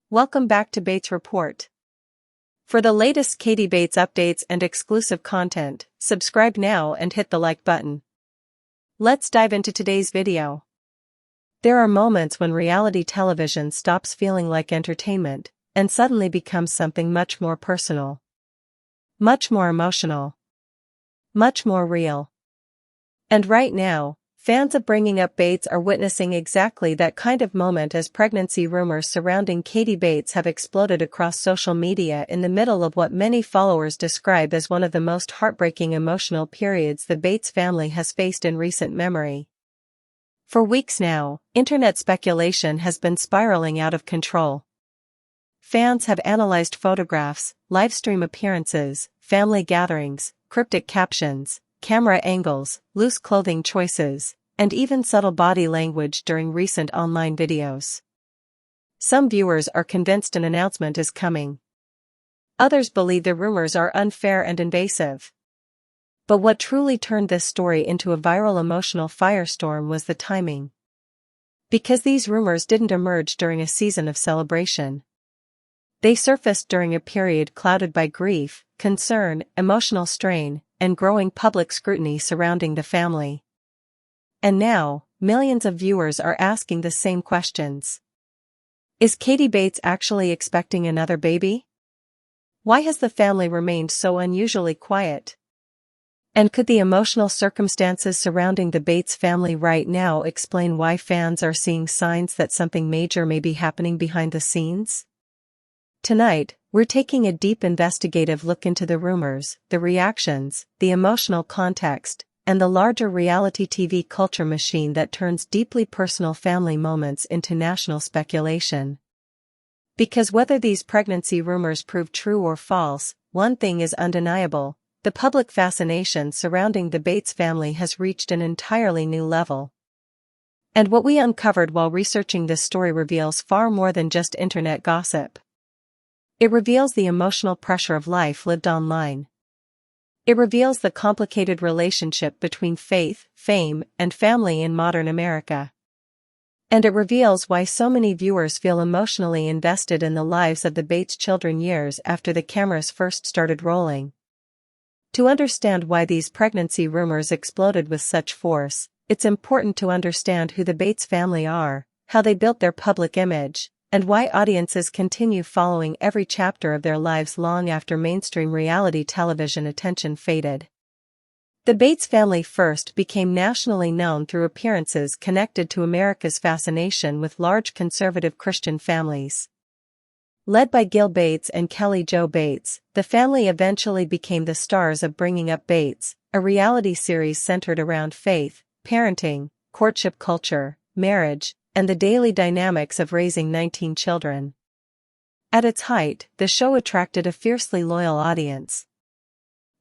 Welcome back to Bates Report. For the latest Katie Bates updates and exclusive content, subscribe now and hit the like button. Let's dive into today's video. There are moments when reality television stops feeling like entertainment and suddenly becomes something much more personal, much more emotional, much more real. And right now, fans of Bringing Up Bates are witnessing exactly that kind of moment as pregnancy rumors surrounding Katie Bates have exploded across social media in the middle of what many followers describe as one of the most heartbreaking emotional periods the Bates family has faced in recent memory. For weeks now, internet speculation has been spiraling out of control. Fans have analyzed photographs, livestream appearances, family gatherings, cryptic captions, camera angles, loose clothing choices, and even subtle body language during recent online videos. Some viewers are convinced an announcement is coming. Others believe the rumors are unfair and invasive. But what truly turned this story into a viral emotional firestorm was the timing. Because these rumors didn't emerge during a season of celebration. They surfaced during a period clouded by grief, concern, emotional strain, and growing public scrutiny surrounding the family. And now, millions of viewers are asking the same questions. Is Katie Bates actually expecting another baby? Why has the family remained so unusually quiet? And could the emotional circumstances surrounding the Bates family right now explain why fans are seeing signs that something major may be happening behind the scenes? Tonight, we're taking a deep investigative look into the rumors, the reactions, the emotional context, and the larger reality TV culture machine that turns deeply personal family moments into national speculation. Because whether these pregnancy rumors prove true or false, one thing is undeniable: the public fascination surrounding the Bates family has reached an entirely new level. And what we uncovered while researching this story reveals far more than just internet gossip. It reveals the emotional pressure of life lived online. It reveals the complicated relationship between faith, fame, and family in modern America. And it reveals why so many viewers feel emotionally invested in the lives of the Bates children years after the cameras first started rolling. To understand why these pregnancy rumors exploded with such force, it's important to understand who the Bates family are, how they built their public image, and why audiences continue following every chapter of their lives long after mainstream reality television attention faded. The Bates family first became nationally known through appearances connected to America's fascination with large conservative Christian families. Led by Gil Bates and Kelly Jo Bates, the family eventually became the stars of Bringing Up Bates, a reality series centered around faith, parenting, courtship culture, marriage, and the daily dynamics of raising 19 children. At its height, the show attracted a fiercely loyal audience.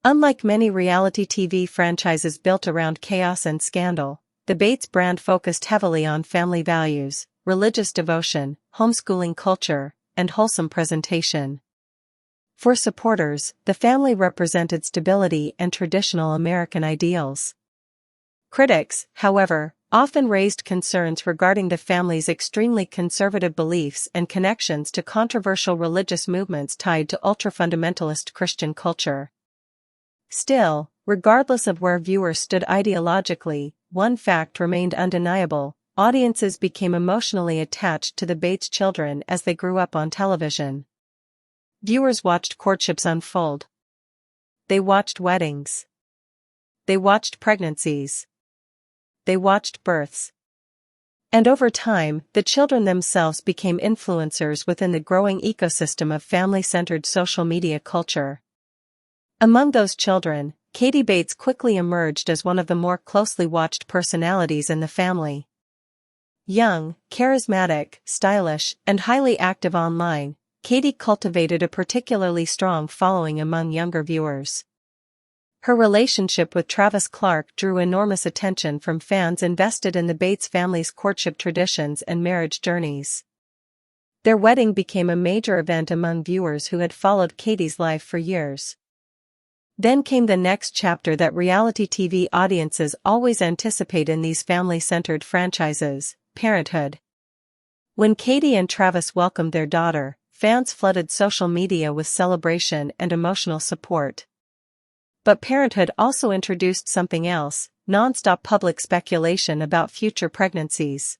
Unlike many reality TV franchises built around chaos and scandal, the Bates brand focused heavily on family values, religious devotion, homeschooling culture, and wholesome presentation. For supporters, the family represented stability and traditional American ideals. Critics, however, often raised concerns regarding the family's extremely conservative beliefs and connections to controversial religious movements tied to ultra-fundamentalist Christian culture. Still, regardless of where viewers stood ideologically, one fact remained undeniable: audiences became emotionally attached to the Bates children as they grew up on television. Viewers watched courtships unfold. They watched weddings. They watched pregnancies. They watched births. And over time, the children themselves became influencers within the growing ecosystem of family-centered social media culture. Among those children, Katie Bates quickly emerged as one of the more closely watched personalities in the family. Young, charismatic, stylish, and highly active online, Katie cultivated a particularly strong following among younger viewers. Her relationship with Travis Clark drew enormous attention from fans invested in the Bates family's courtship traditions and marriage journeys. Their wedding became a major event among viewers who had followed Katie's life for years. Then came the next chapter that reality TV audiences always anticipate in these family-centered franchises: parenthood. When Katie and Travis welcomed their daughter, fans flooded social media with celebration and emotional support. But parenthood also introduced something else: non-stop public speculation about future pregnancies.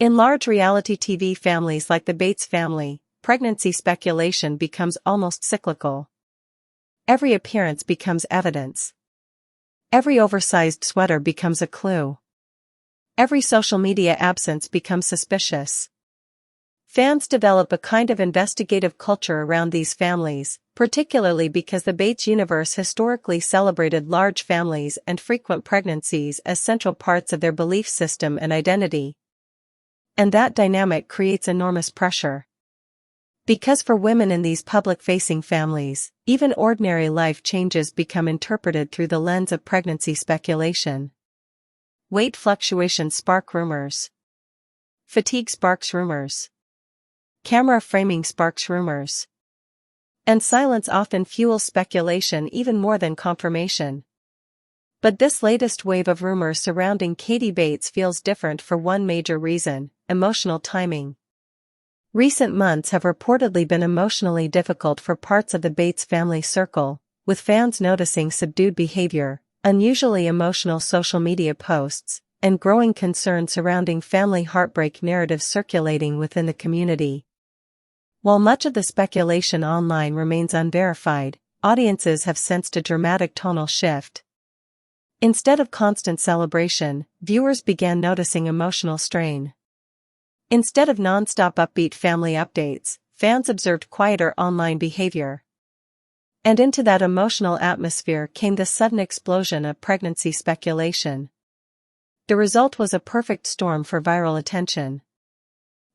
In large reality TV families like the Bates family, pregnancy speculation becomes almost cyclical. Every appearance becomes evidence. Every oversized sweater becomes a clue. Every social media absence becomes suspicious. Fans develop a kind of investigative culture around these families, particularly because the Bates universe historically celebrated large families and frequent pregnancies as central parts of their belief system and identity. And that dynamic creates enormous pressure. Because for women in these public-facing families, even ordinary life changes become interpreted through the lens of pregnancy speculation. Weight fluctuations spark rumors. Fatigue sparks rumors. Camera framing sparks rumors. And silence often fuels speculation even more than confirmation. But this latest wave of rumors surrounding Katie Bates feels different for one major reason: emotional timing. Recent months have reportedly been emotionally difficult for parts of the Bates family circle, with fans noticing subdued behavior, unusually emotional social media posts, and growing concern surrounding family heartbreak narratives circulating within the community. While much of the speculation online remains unverified, audiences have sensed a dramatic tonal shift. Instead of constant celebration, viewers began noticing emotional strain. Instead of non-stop upbeat family updates, fans observed quieter online behavior. And into that emotional atmosphere came the sudden explosion of pregnancy speculation. The result was a perfect storm for viral attention.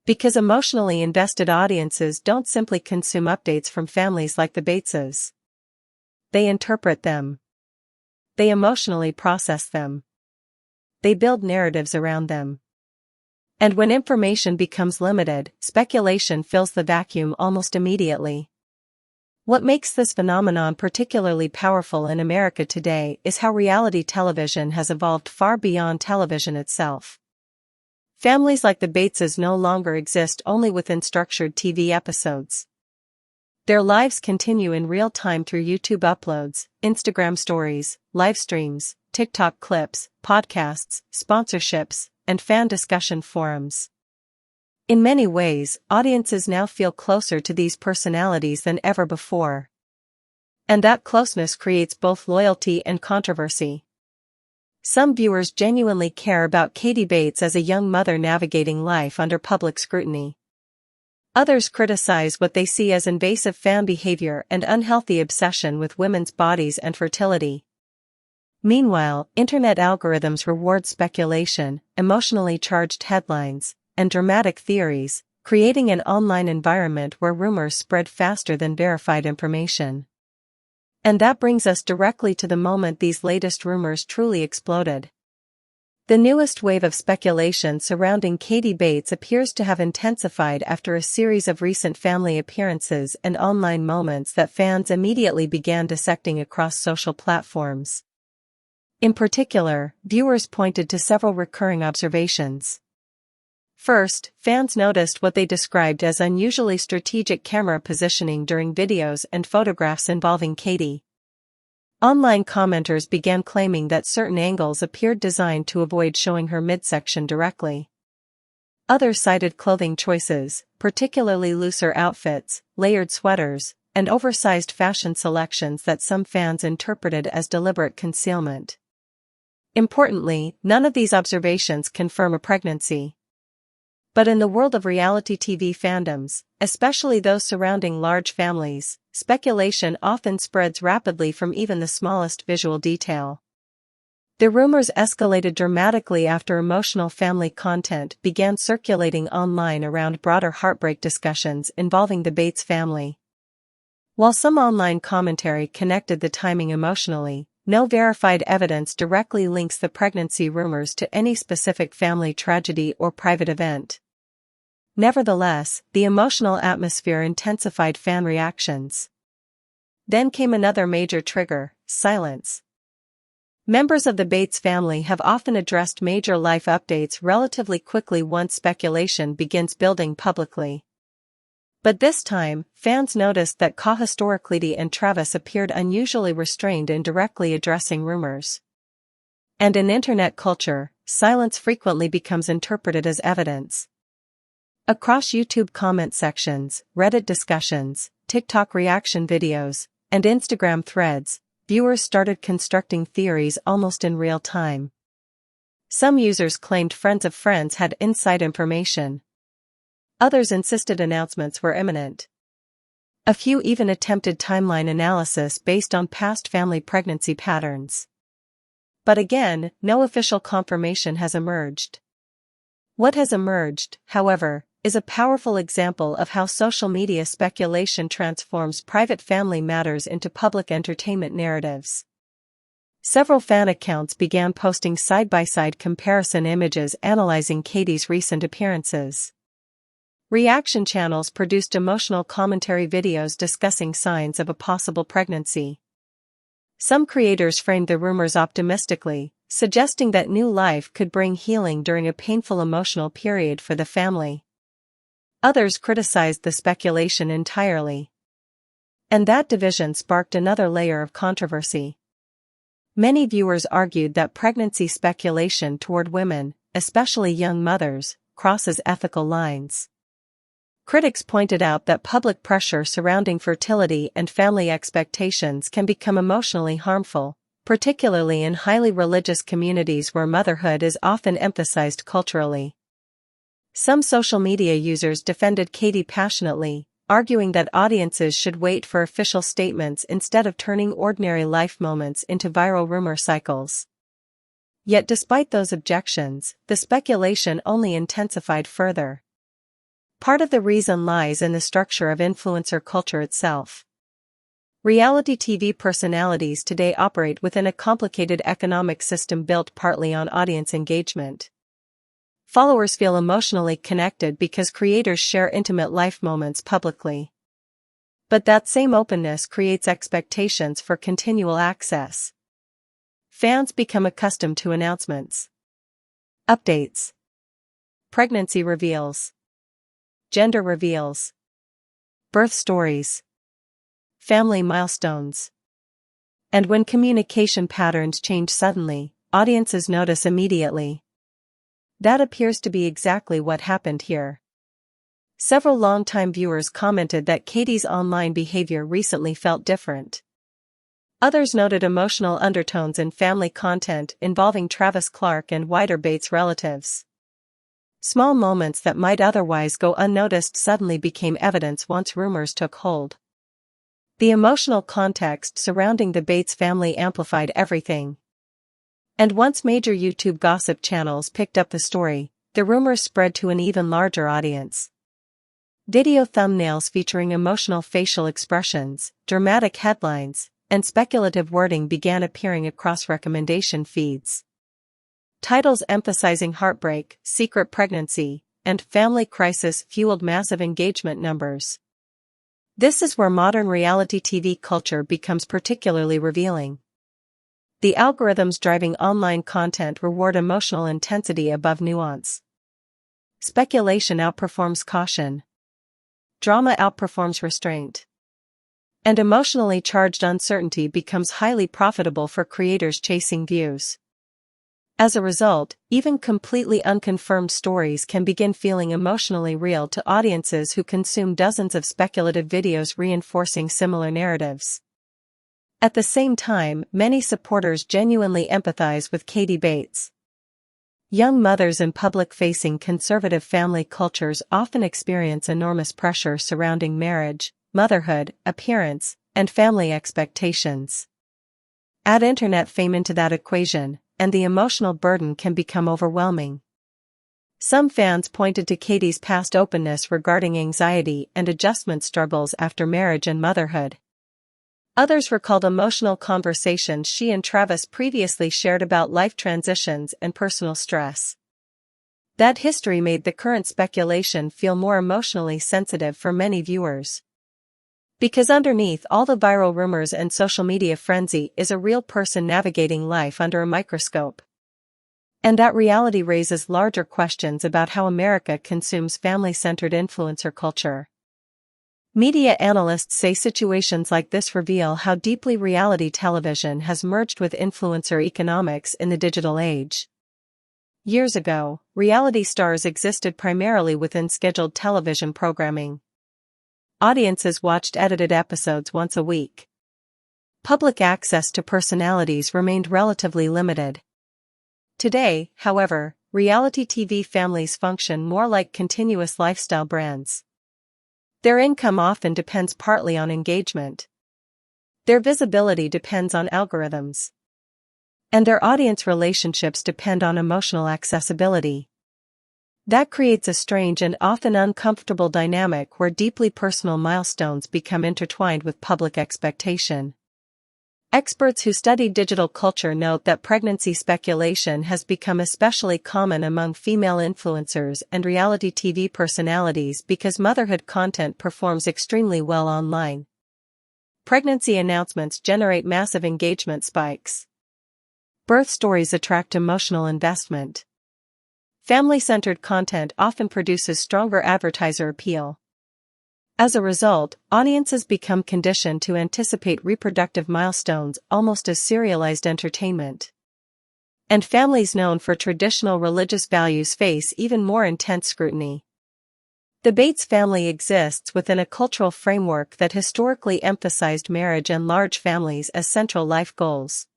Because emotionally invested audiences don't simply consume updates from families like the Bateses. They interpret them. They emotionally process them. They build narratives around them. And when information becomes limited, speculation fills the vacuum almost immediately. What makes this phenomenon particularly powerful in America today is how reality television has evolved far beyond television itself. Families like the Bateses no longer exist only within structured TV episodes. Their lives continue in real time through YouTube uploads, Instagram stories, live streams, TikTok clips, podcasts, sponsorships, and fan discussion forums. In many ways, audiences now feel closer to these personalities than ever before. And that closeness creates both loyalty and controversy. Some viewers genuinely care about Katie Bates as a young mother navigating life under public scrutiny. Others criticize what they see as invasive fan behavior and unhealthy obsession with women's bodies and fertility. Meanwhile, internet algorithms reward speculation, emotionally charged headlines, and dramatic theories, creating an online environment where rumors spread faster than verified information. And that brings us directly to the moment these latest rumors truly exploded. The newest wave of speculation surrounding Katie Bates appears to have intensified after a series of recent family appearances and online moments that fans immediately began dissecting across social platforms. In particular, viewers pointed to several recurring observations. First, fans noticed what they described as unusually strategic camera positioning during videos and photographs involving Katie. Online commenters began claiming that certain angles appeared designed to avoid showing her midsection directly. Others cited clothing choices, particularly looser outfits, layered sweaters, and oversized fashion selections that some fans interpreted as deliberate concealment. Importantly, none of these observations confirm a pregnancy. But in the world of reality TV fandoms, especially those surrounding large families, speculation often spreads rapidly from even the smallest visual detail. The rumors escalated dramatically after emotional family content began circulating online around broader heartbreak discussions involving the Bates family. While some online commentary connected the timing emotionally, no verified evidence directly links the pregnancy rumors to any specific family tragedy or private event. Nevertheless, the emotional atmosphere intensified fan reactions. Then came another major trigger: silence. Members of the Bates family have often addressed major life updates relatively quickly once speculation begins building publicly. But this time, fans noticed that co-historic Lady and Travis appeared unusually restrained in directly addressing rumors. And in internet culture, silence frequently becomes interpreted as evidence. Across YouTube comment sections, Reddit discussions, TikTok reaction videos, and Instagram threads, viewers started constructing theories almost in real time. Some users claimed friends of friends had inside information. Others insisted announcements were imminent. A few even attempted timeline analysis based on past family pregnancy patterns. But again, no official confirmation has emerged. What has emerged, however, is a powerful example of how social media speculation transforms private family matters into public entertainment narratives. Several fan accounts began posting side-by-side comparison images analyzing Katie's recent appearances. Reaction channels produced emotional commentary videos discussing signs of a possible pregnancy. Some creators framed the rumors optimistically, suggesting that new life could bring healing during a painful emotional period for the family. Others criticized the speculation entirely. And that division sparked another layer of controversy. Many viewers argued that pregnancy speculation toward women, especially young mothers, crosses ethical lines. Critics pointed out that public pressure surrounding fertility and family expectations can become emotionally harmful, particularly in highly religious communities where motherhood is often emphasized culturally. Some social media users defended Katie passionately, arguing that audiences should wait for official statements instead of turning ordinary life moments into viral rumor cycles. Yet despite those objections, the speculation only intensified further. Part of the reason lies in the structure of influencer culture itself. Reality TV personalities today operate within a complicated economic system built partly on audience engagement. Followers feel emotionally connected because creators share intimate life moments publicly. But that same openness creates expectations for continual access. Fans become accustomed to announcements, updates, pregnancy reveals, gender reveals, birth stories, family milestones. And when communication patterns change suddenly, audiences notice immediately. That appears to be exactly what happened here. Several longtime viewers commented that Katie's online behavior recently felt different. Others noted emotional undertones in family content involving Travis Clark and wider Bates relatives. Small moments that might otherwise go unnoticed suddenly became evidence once rumors took hold. The emotional context surrounding the Bates family amplified everything. And once major YouTube gossip channels picked up the story, the rumors spread to an even larger audience. Video thumbnails featuring emotional facial expressions, dramatic headlines, and speculative wording began appearing across recommendation feeds. Titles emphasizing heartbreak, secret pregnancy, and family crisis fueled massive engagement numbers. This is where modern reality TV culture becomes particularly revealing. The algorithms driving online content reward emotional intensity above nuance. Speculation outperforms caution. Drama outperforms restraint. And emotionally charged uncertainty becomes highly profitable for creators chasing views. As a result, even completely unconfirmed stories can begin feeling emotionally real to audiences who consume dozens of speculative videos reinforcing similar narratives. At the same time, many supporters genuinely empathize with Katie Bates. Young mothers in public-facing conservative family cultures often experience enormous pressure surrounding marriage, motherhood, appearance, and family expectations. Add internet fame into that equation, and the emotional burden can become overwhelming. Some fans pointed to Katie's past openness regarding anxiety and adjustment struggles after marriage and motherhood. Others recalled emotional conversations she and Travis previously shared about life transitions and personal stress. That history made the current speculation feel more emotionally sensitive for many viewers. Because underneath all the viral rumors and social media frenzy is a real person navigating life under a microscope. And that reality raises larger questions about how America consumes family-centered influencer culture. Media analysts say situations like this reveal how deeply reality television has merged with influencer economics in the digital age. Years ago, reality stars existed primarily within scheduled television programming. Audiences watched edited episodes once a week. Public access to personalities remained relatively limited. Today, however, reality TV families function more like continuous lifestyle brands. Their income often depends partly on engagement. Their visibility depends on algorithms. And their audience relationships depend on emotional accessibility. That creates a strange and often uncomfortable dynamic where deeply personal milestones become intertwined with public expectation. Experts who study digital culture note that pregnancy speculation has become especially common among female influencers and reality TV personalities because motherhood content performs extremely well online. Pregnancy announcements generate massive engagement spikes. Birth stories attract emotional investment. Family-centered content often produces stronger advertiser appeal. As a result, audiences become conditioned to anticipate reproductive milestones almost as serialized entertainment. And families known for traditional religious values face even more intense scrutiny. The Bates family exists within a cultural framework that historically emphasized marriage and large families as central life goals.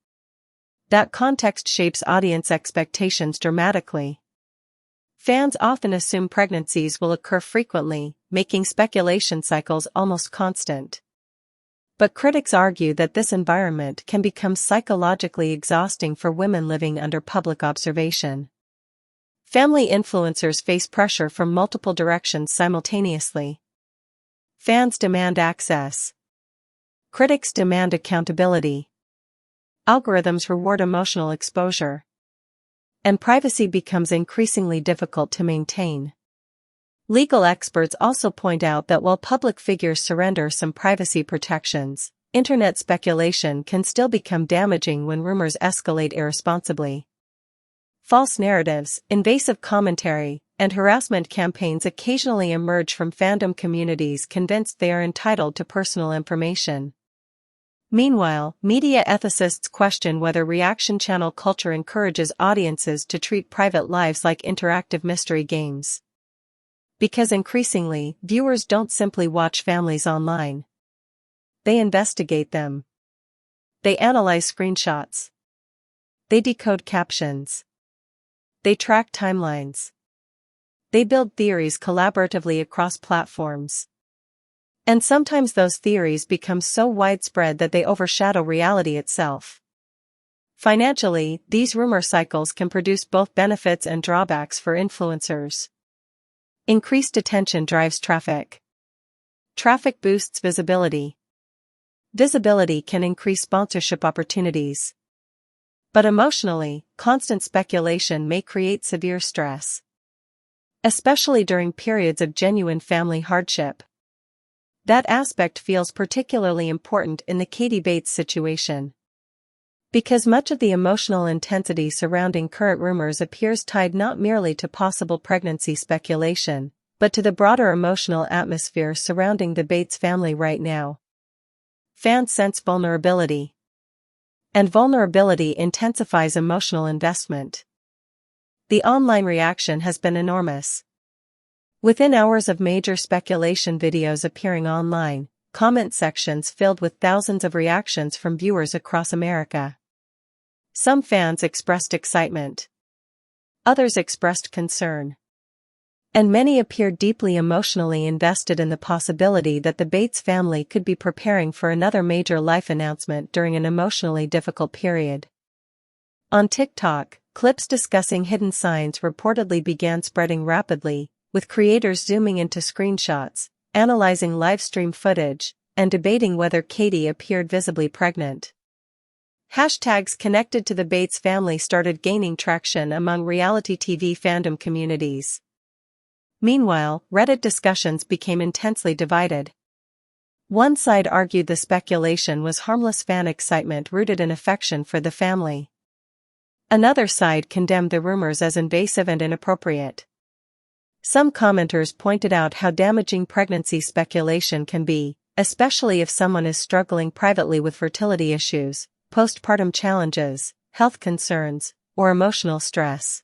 That context shapes audience expectations dramatically. Fans often assume pregnancies will occur frequently, making speculation cycles almost constant. But critics argue that this environment can become psychologically exhausting for women living under public observation. Family influencers face pressure from multiple directions simultaneously. Fans demand access. Critics demand accountability. Algorithms reward emotional exposure. And privacy becomes increasingly difficult to maintain. Legal experts also point out that while public figures surrender some privacy protections, internet speculation can still become damaging when rumors escalate irresponsibly. False narratives, invasive commentary, and harassment campaigns occasionally emerge from fandom communities convinced they are entitled to personal information. Meanwhile, media ethicists question whether reaction channel culture encourages audiences to treat private lives like interactive mystery games. Because increasingly, viewers don't simply watch families online. They investigate them. They analyze screenshots. They decode captions. They track timelines. They build theories collaboratively across platforms. And sometimes those theories become so widespread that they overshadow reality itself. Financially, these rumor cycles can produce both benefits and drawbacks for influencers. Increased attention drives traffic. Traffic boosts visibility. Visibility can increase sponsorship opportunities. But emotionally, constant speculation may create severe stress. Especially during periods of genuine family hardship. That aspect feels particularly important in the Katie Bates situation. Because much of the emotional intensity surrounding current rumors appears tied not merely to possible pregnancy speculation, but to the broader emotional atmosphere surrounding the Bates family right now. Fans sense vulnerability. And vulnerability intensifies emotional investment. The online reaction has been enormous. Within hours of major speculation videos appearing online, comment sections filled with thousands of reactions from viewers across America. Some fans expressed excitement. Others expressed concern. And many appeared deeply emotionally invested in the possibility that the Bates family could be preparing for another major life announcement during an emotionally difficult period. On TikTok, clips discussing hidden signs reportedly began spreading rapidly, with creators zooming into screenshots, analyzing live stream footage, and debating whether Katie appeared visibly pregnant. Hashtags connected to the Bates family started gaining traction among reality TV fandom communities. Meanwhile, Reddit discussions became intensely divided. One side argued the speculation was harmless fan excitement rooted in affection for the family. Another side condemned the rumors as invasive and inappropriate. Some commenters pointed out how damaging pregnancy speculation can be, especially if someone is struggling privately with fertility issues, postpartum challenges, health concerns, or emotional stress.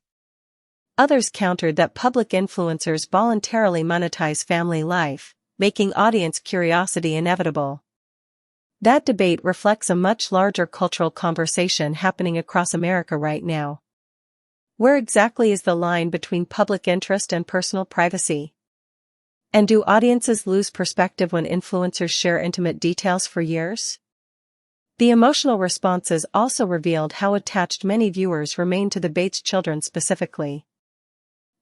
Others countered that public influencers voluntarily monetize family life, making audience curiosity inevitable. That debate reflects a much larger cultural conversation happening across America right now. Where exactly is the line between public interest and personal privacy? And do audiences lose perspective when influencers share intimate details for years? The emotional responses also revealed how attached many viewers remain to the Bates children specifically.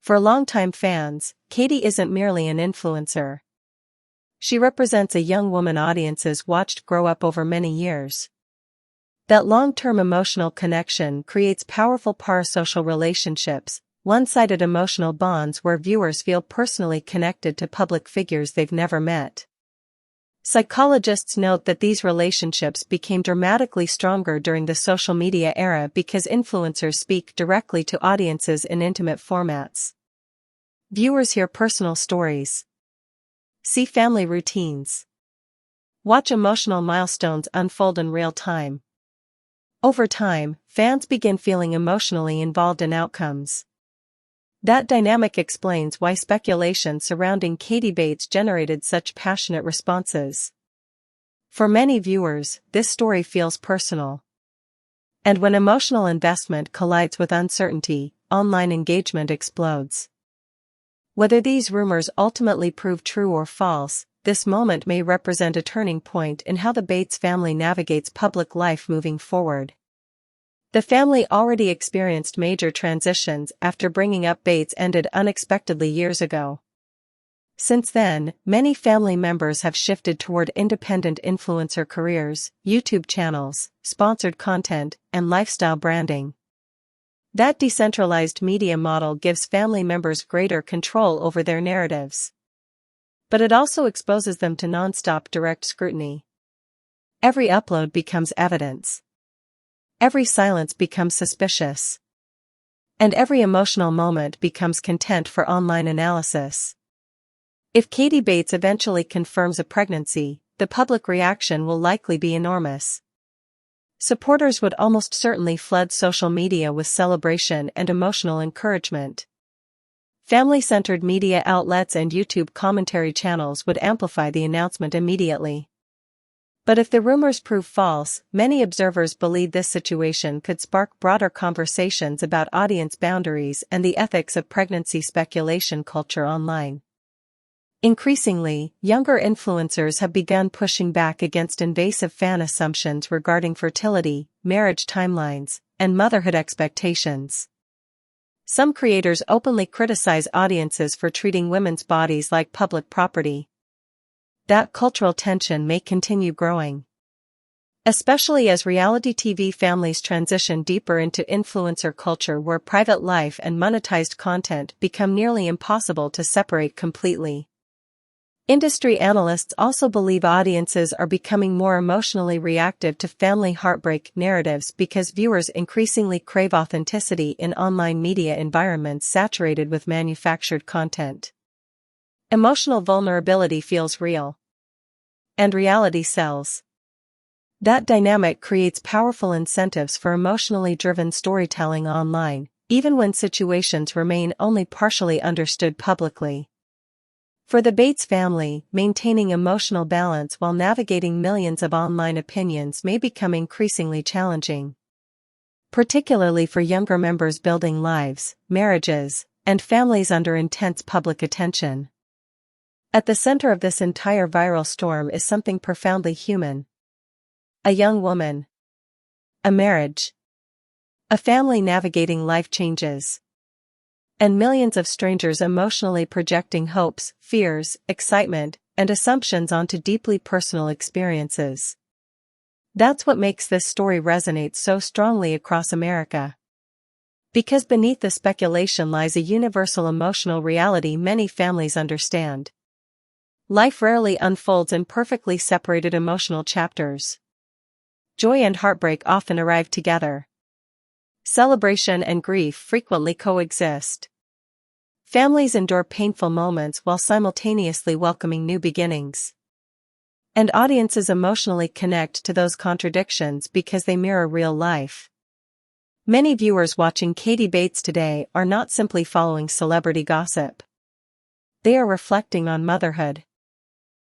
For longtime fans, Katie isn't merely an influencer. She represents a young woman audiences watched grow up over many years. That long-term emotional connection creates powerful parasocial relationships, one-sided emotional bonds where viewers feel personally connected to public figures they've never met. Psychologists note that these relationships became dramatically stronger during the social media era because influencers speak directly to audiences in intimate formats. Viewers hear personal stories. See family routines. Watch emotional milestones unfold in real time. Over time, fans begin feeling emotionally involved in outcomes. That dynamic explains why speculation surrounding Katie Bates generated such passionate responses. For many viewers, this story feels personal. And when emotional investment collides with uncertainty, online engagement explodes. Whether these rumors ultimately prove true or false, this moment may represent a turning point in how the Bates family navigates public life moving forward. The family already experienced major transitions after bringing up Bates ended unexpectedly years ago. Since then, many family members have shifted toward independent influencer careers, YouTube channels, sponsored content, and lifestyle branding. That decentralized media model gives family members greater control over their narratives. But it also exposes them to non-stop direct scrutiny. Every upload becomes evidence. Every silence becomes suspicious. And every emotional moment becomes content for online analysis. If Katie Bates eventually confirms a pregnancy, the public reaction will likely be enormous. Supporters would almost certainly flood social media with celebration and emotional encouragement. Family-centered media outlets and YouTube commentary channels would amplify the announcement immediately. But if the rumors prove false, many observers believe this situation could spark broader conversations about audience boundaries and the ethics of pregnancy speculation culture online. Increasingly, younger influencers have begun pushing back against invasive fan assumptions regarding fertility, marriage timelines, and motherhood expectations. Some creators openly criticize audiences for treating women's bodies like public property. That cultural tension may continue growing. Especially as reality TV families transition deeper into influencer culture where private life and monetized content become nearly impossible to separate completely. Industry analysts also believe audiences are becoming more emotionally reactive to family heartbreak narratives because viewers increasingly crave authenticity in online media environments saturated with manufactured content. Emotional vulnerability feels real. And reality sells. That dynamic creates powerful incentives for emotionally driven storytelling online, even when situations remain only partially understood publicly. For the Bates family, maintaining emotional balance while navigating millions of online opinions may become increasingly challenging. Particularly for younger members building lives, marriages, and families under intense public attention. At the center of this entire viral storm is something profoundly human. A young woman. A marriage. A family navigating life changes. And millions of strangers emotionally projecting hopes, fears, excitement, and assumptions onto deeply personal experiences. That's what makes this story resonate so strongly across America. Because beneath the speculation lies a universal emotional reality many families understand. Life rarely unfolds in perfectly separated emotional chapters. Joy and heartbreak often arrive together. Celebration and grief frequently coexist. Families endure painful moments while simultaneously welcoming new beginnings. And audiences emotionally connect to those contradictions because they mirror real life. Many viewers watching Katie Bates today are not simply following celebrity gossip. They are reflecting on motherhood,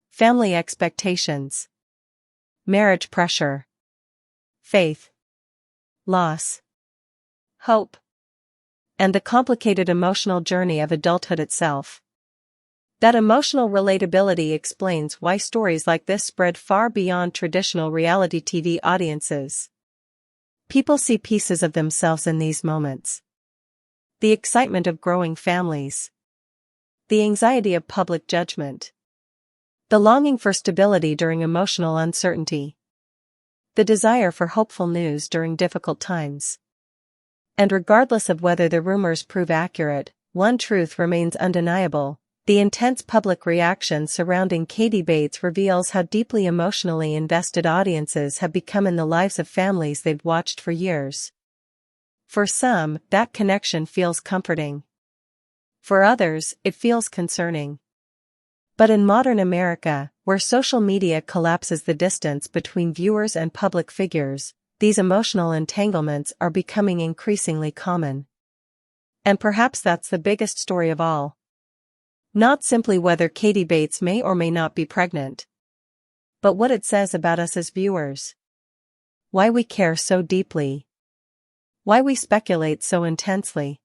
family expectations, marriage pressure, faith, loss, hope, and the complicated emotional journey of adulthood itself. That emotional relatability explains why stories like this spread far beyond traditional reality TV audiences. People see pieces of themselves in these moments. The excitement of growing families. The anxiety of public judgment. The longing for stability during emotional uncertainty. The desire for hopeful news during difficult times. And regardless of whether the rumors prove accurate, one truth remains undeniable. The intense public reaction surrounding Katie Bates reveals how deeply emotionally invested audiences have become in the lives of families they've watched for years. For some, that connection feels comforting. For others, it feels concerning. But in modern America, where social media collapses the distance between viewers and public figures, these emotional entanglements are becoming increasingly common. And perhaps that's the biggest story of all. Not simply whether Katie Bates may or may not be pregnant, but what it says about us as viewers. Why we care so deeply. Why we speculate so intensely.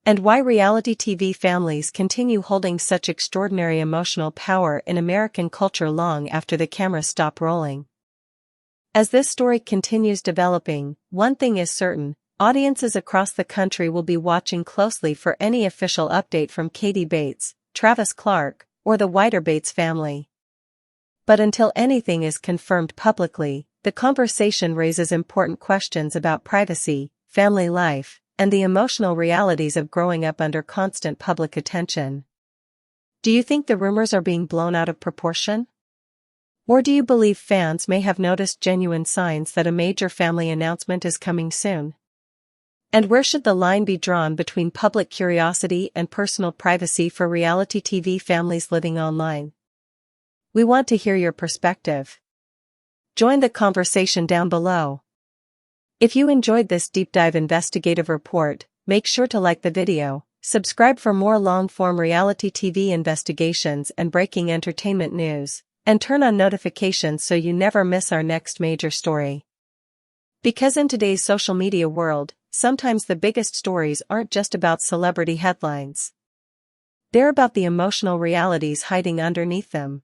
And why reality TV families continue holding such extraordinary emotional power in American culture long after the cameras stop rolling. As this story continues developing, one thing is certain: audiences across the country will be watching closely for any official update from Katie Bates, Travis Clark, or the wider Bates family. But until anything is confirmed publicly, the conversation raises important questions about privacy, family life, and the emotional realities of growing up under constant public attention. Do you think the rumors are being blown out of proportion? Or do you believe fans may have noticed genuine signs that a major family announcement is coming soon? And where should the line be drawn between public curiosity and personal privacy for reality TV families living online? We want to hear your perspective. Join the conversation down below. If you enjoyed this deep dive investigative report, make sure to like the video, subscribe for more long-form reality TV investigations and breaking entertainment news, and turn on notifications so you never miss our next major story. Because in today's social media world, sometimes the biggest stories aren't just about celebrity headlines. They're about the emotional realities hiding underneath them.